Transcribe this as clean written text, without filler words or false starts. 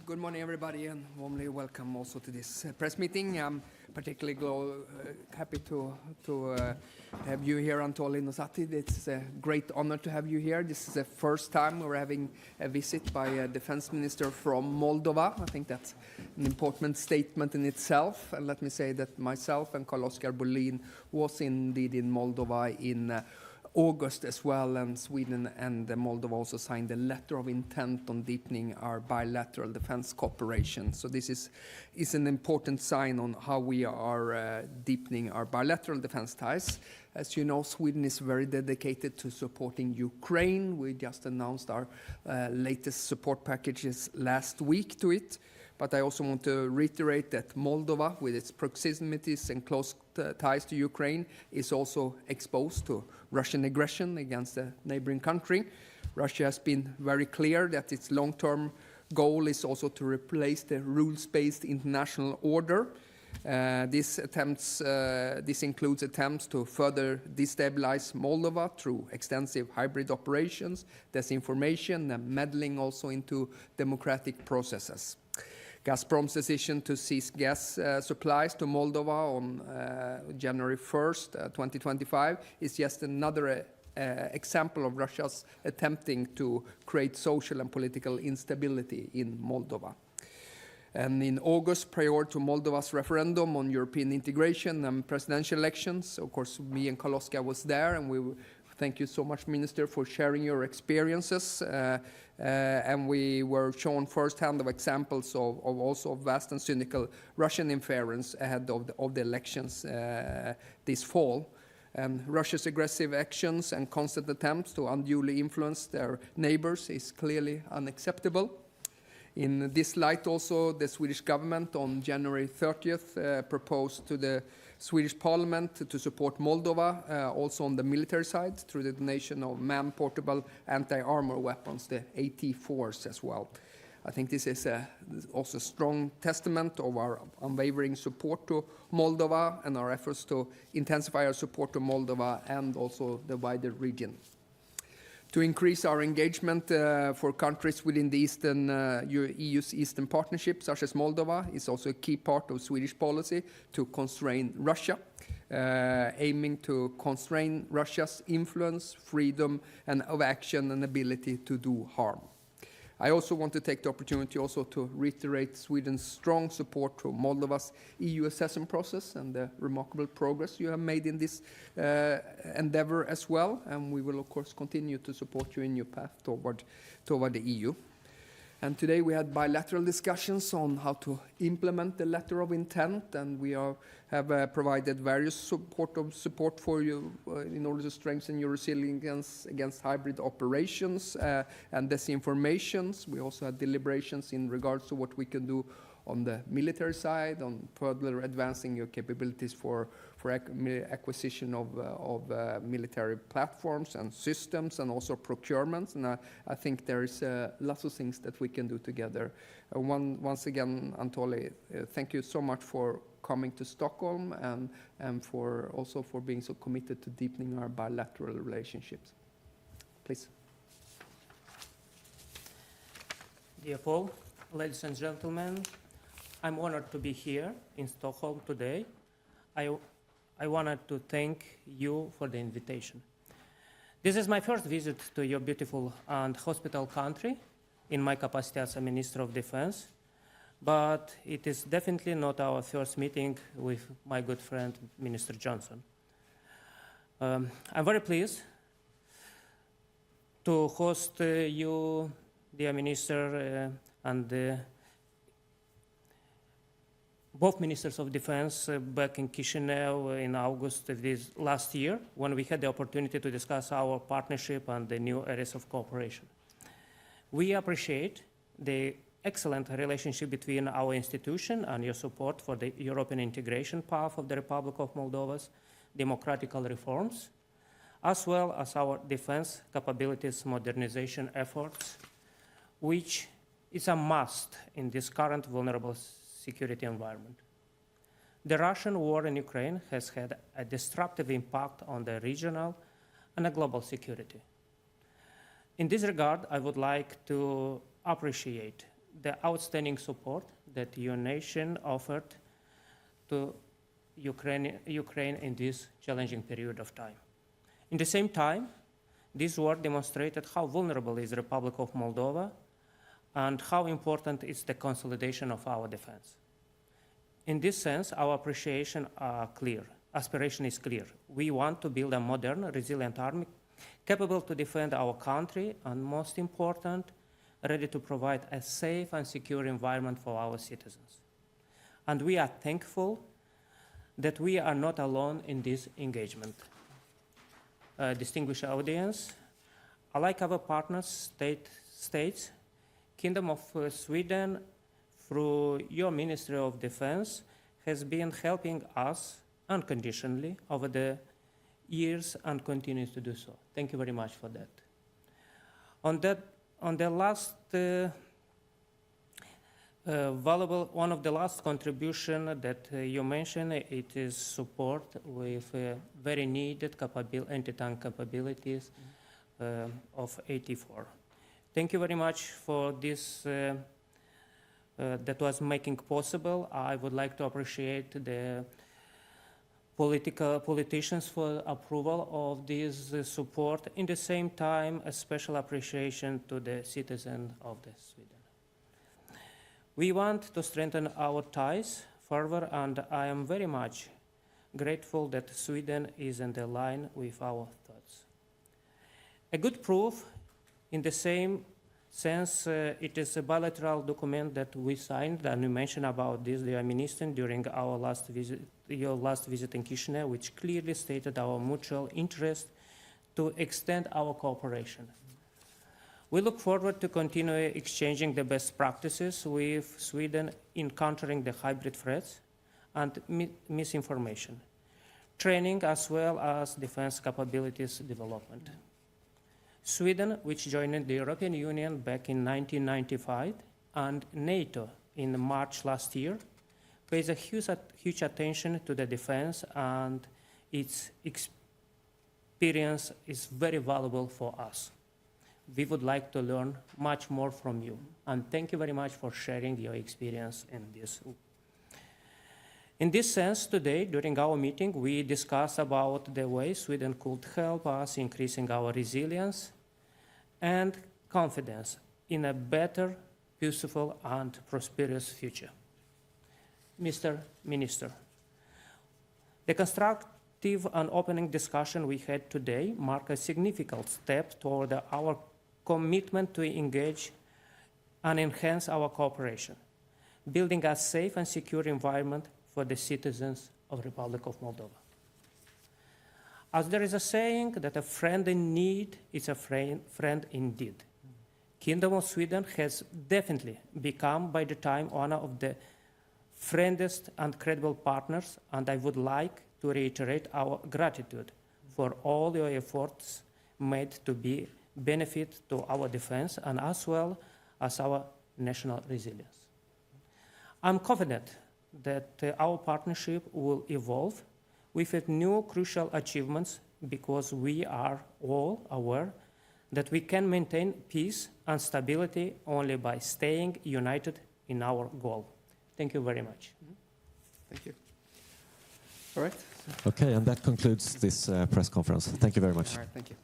Good morning, everybody, and warmly welcome also to this press meeting. I'm particularly happy to have you here, Anatolie Nosatîi. It's a great honor to have you here. This is the first time we're having a visit by a defense minister from Moldova. I think that's an important statement in itself. And let me say that myself and Carl-Oskar Bohlin was indeed in Moldova in August as well, and Sweden and Moldova also signed a letter of intent on deepening our bilateral defense cooperation. So this is an important sign on how we are deepening our bilateral defense ties. As you know, Sweden is very dedicated to supporting Ukraine. We just announced our latest support packages last week to it. But I also want to reiterate that Moldova, with its proximities and close ties to Ukraine, is also exposed to Russian aggression against a neighboring country. Russia has been very clear that its long-term goal is also to replace the rules-based international order. This includes attempts to further destabilize Moldova through extensive hybrid operations, disinformation, and meddling also into democratic processes. Gazprom's decision to cease gas supplies to Moldova on January 1st, 2025 is just another example of Russia's attempting to create social and political instability in Moldova. And in August, prior to Moldova's referendum on European integration and presidential elections, of course, me and Carl-Oskar was there, and we thank you so much, Minister, for sharing your experiences. And we were shown firsthand of examples of also vast and cynical Russian interference ahead of the elections this fall. And Russia's aggressive actions and constant attempts to unduly influence their neighbors is clearly unacceptable. In this light also, the Swedish government on January 30th proposed to the Swedish Parliament to support Moldova, also on the military side, through the donation of man-portable anti-armor weapons, the AT-4s as well. I think this is also a strong testament of our unwavering support to Moldova and our efforts to intensify our support to Moldova and also the wider region. To increase our engagement for countries within the EU's Eastern Partnership, such as Moldova, is also a key part of Swedish policy to constrain Russia, aiming to constrain Russia's influence, freedom, and of action and ability to do harm. I also want to take the opportunity also to reiterate Sweden's strong support to Moldova's EU accession process and the remarkable progress you have made in this endeavor as well. And we will, of course, continue to support you in your path toward the EU. And today we had bilateral discussions on how to implement the letter of intent, and we have provided various support for you in order to strengthen your resilience against hybrid operations and disinformations. We also had deliberations in regards to what we can do on the military side, on further advancing your capabilities for acquisition of military platforms and systems, and also procurements. And I think there is lots of things that we can do together. Once again, Anatolie, thank you so much for coming to Stockholm and for being so committed to deepening our bilateral relationships. Please. Dear Pål, ladies and gentlemen, I'm honored to be here in Stockholm today. I wanted to thank you for the invitation. This is my first visit to your beautiful and hospitable country in my capacity as a Minister of Defense, but it is definitely not our first meeting with my good friend, Minister Jonson. I'm very pleased to host you, dear Minister, and both Ministers of Defense back in Chisinau in August of this last year, when we had the opportunity to discuss our partnership and the new areas of cooperation. We appreciate the excellent relationship between our institution and your support for the European integration path of the Republic of Moldova's democratical reforms, as well as our defense capabilities modernization efforts, which is a must in this current vulnerable security environment. The Russian war in Ukraine has had a disruptive impact on the regional and the global security. In this regard, I would like to appreciate the outstanding support that your nation offered to Ukraine in this challenging period of time. In the same time, this war demonstrated how vulnerable is the Republic of Moldova and how important is the consolidation of our defense. In this sense, our aspiration is clear. We want to build a modern, resilient army capable to defend our country and, most important, ready to provide a safe and secure environment for our citizens. And we are thankful that we are not alone in this engagement. Distinguished audience, like our partner states, Kingdom of Sweden, through your Ministry of Defense, has been helping us unconditionally over the years and continues to do so. Thank you very much for that. On the last one of the last contribution that you mentioned, it is support with very needed anti-tank capabilities of 84. Thank you very much for this that was making possible. I would like to appreciate the politicians for approval of this support. In the same time, a special appreciation to the citizens of Sweden. We want to strengthen our ties further, and I am very much grateful that Sweden is in line with our thoughts. A good proof, in the same sense, it is a bilateral document that we signed, and you mentioned about this, dear Minister, during our your last visit in Chisinau, which clearly stated our mutual interest to extend our cooperation. We look forward to continue exchanging the best practices with Sweden in countering the hybrid threats and misinformation, training as well as defense capabilities development. Sweden, which joined the European Union back in 1995 and NATO in March last year, pays a huge attention to the defense, and its experience is very valuable for us. We would like to learn much more from you, and thank you very much for sharing your experience in this. In this sense, today, during our meeting, we discussed about the way Sweden could help us increasing our resilience and confidence in a better, peaceful, and prosperous future. Mr. Minister, the constructive and opening discussion we had today mark a significant step toward our commitment to engage and enhance our cooperation, building a safe and secure environment for the citizens of the Republic of Moldova. As there is a saying that a friend in need is a friend indeed. Kingdom of Sweden has definitely become, by the time, one of the friendliest and credible partners, and I would like to reiterate our gratitude for all your efforts made to be benefit to our defense and as well as our national resilience. I'm confident that our partnership will evolve with new crucial achievements, because we are all aware that we can maintain peace and stability only by staying united in our goal. Thank you very much. Thank you. All right. Okay, and that concludes this press conference. Thank you very much. All right, thank you.